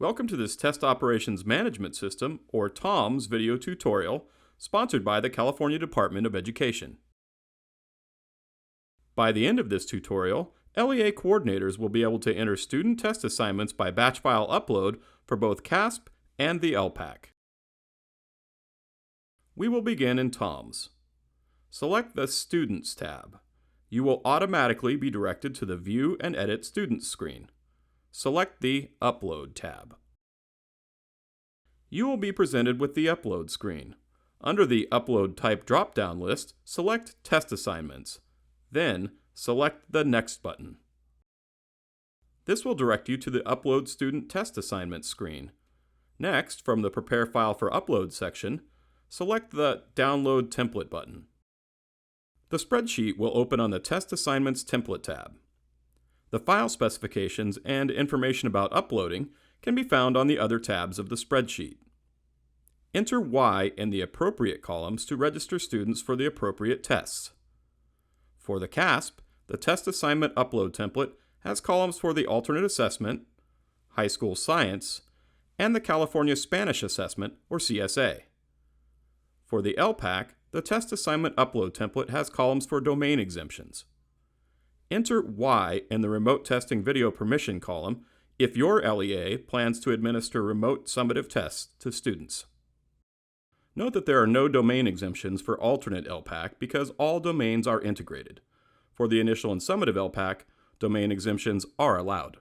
Welcome to this Test Operations Management System, or TOMS, video tutorial, sponsored by the California Department of Education. By the end of this tutorial, LEA coordinators will be able to enter student test assignments by batch file upload for both CAASPP and the ELPAC. We will begin in TOMS. Select the Students tab. You will automatically be directed to the View and Edit Students screen. Select the Upload tab. You will be presented with the Upload screen. Under the Upload Type drop-down list, select Test Assignments. Then, select the Next button. This will direct you to the Upload Student Test Assignments screen. Next, from the Prepare File for Upload section, select the Download Template button. The spreadsheet will open on the Test Assignments Template tab. The file specifications and information about uploading can be found on the other tabs of the spreadsheet. Enter Y in the appropriate columns to register students for the appropriate tests. For the CAASPP, the Test Assignment Upload template has columns for the Alternate Assessment, High School Science, and the California Spanish Assessment, or CSA. For the ELPAC, the Test Assignment Upload template has columns for domain exemptions. Enter Y in the Remote Testing Video Permission column if your LEA plans to administer remote summative tests to students. Note that there are no domain exemptions for alternate ELPAC because all domains are integrated. For the Initial and Summative ELPAC, domain exemptions are allowed.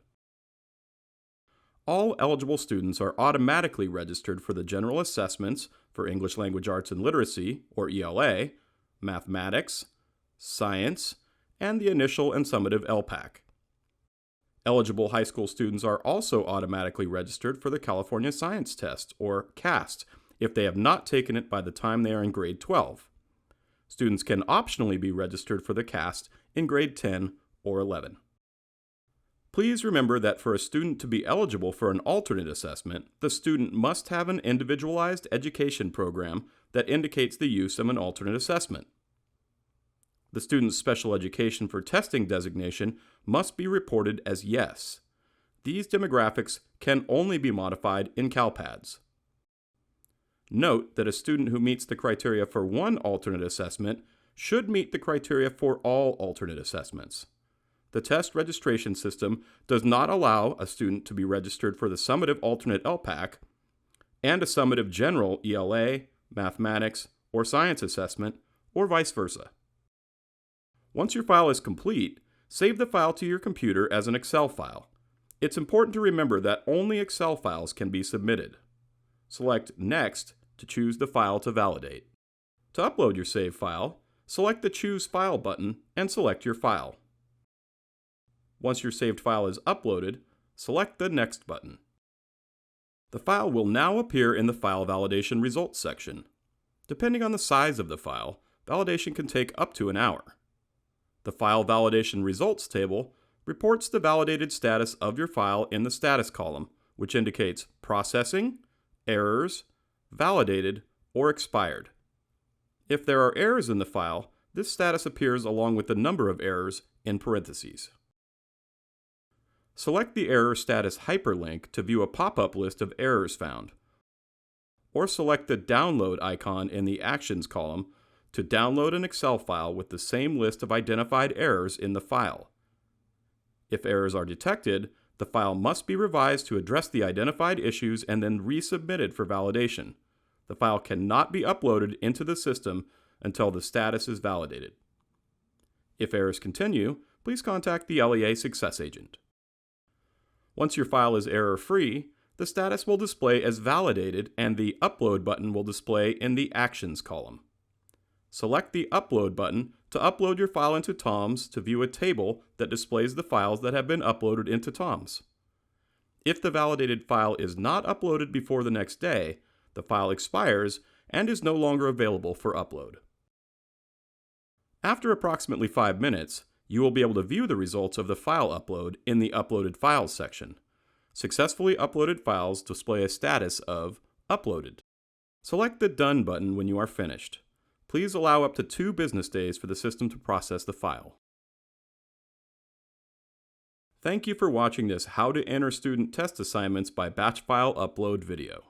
All eligible students are automatically registered for the General Assessments for English Language Arts and Literacy, or ELA, Mathematics, Science, and the Initial and Summative ELPAC. Eligible high school students are also automatically registered for the California Science Test, or CAST, if they have not taken it by the time they are in grade 12. Students can optionally be registered for the CAST in grade 10 or 11. Please remember that for a student to be eligible for an alternate assessment, the student must have an individualized education program that indicates the use of an alternate assessment. The student's special education for testing designation must be reported as yes. These demographics can only be modified in CalPADS. Note that a student who meets the criteria for one alternate assessment should meet the criteria for all alternate assessments. The test registration system does not allow a student to be registered for the summative alternate ELPAC and a summative general ELA, mathematics, or science assessment, or vice versa. Once your file is complete, save the file to your computer as an Excel file. It's important to remember that only Excel files can be submitted. Select Next to choose the file to validate. To upload your save file, select the Choose File button and select your file. Once your saved file is uploaded, select the Next button. The file will now appear in the File Validation Results section. Depending on the size of the file, validation can take up to an hour. The File Validation Results table reports the validated status of your file in the Status column, which indicates processing, errors, validated, or expired. If there are errors in the file, this status appears along with the number of errors in parentheses. Select the Error Status hyperlink to view a pop-up list of errors found, or select the Download icon in the Actions column to download an Excel file with the same list of identified errors in the file. If errors are detected, the file must be revised to address the identified issues and then resubmitted for validation. The file cannot be uploaded into the system until the status is validated. If errors continue, please contact the LEA Success Agent. Once your file is error-free, the status will display as validated and the Upload button will display in the Actions column. Select the Upload button to upload your file into TOMS to view a table that displays the files that have been uploaded into TOMS. If the validated file is not uploaded before the next day, the file expires and is no longer available for upload. After approximately 5 minutes, you will be able to view the results of the file upload in the Uploaded Files section. Successfully uploaded files display a status of Uploaded. Select the Done button when you are finished. Please allow up to 2 business days for the system to process the file. Thank you for watching this How to Enter Student Test Assignments by Batch File Upload video.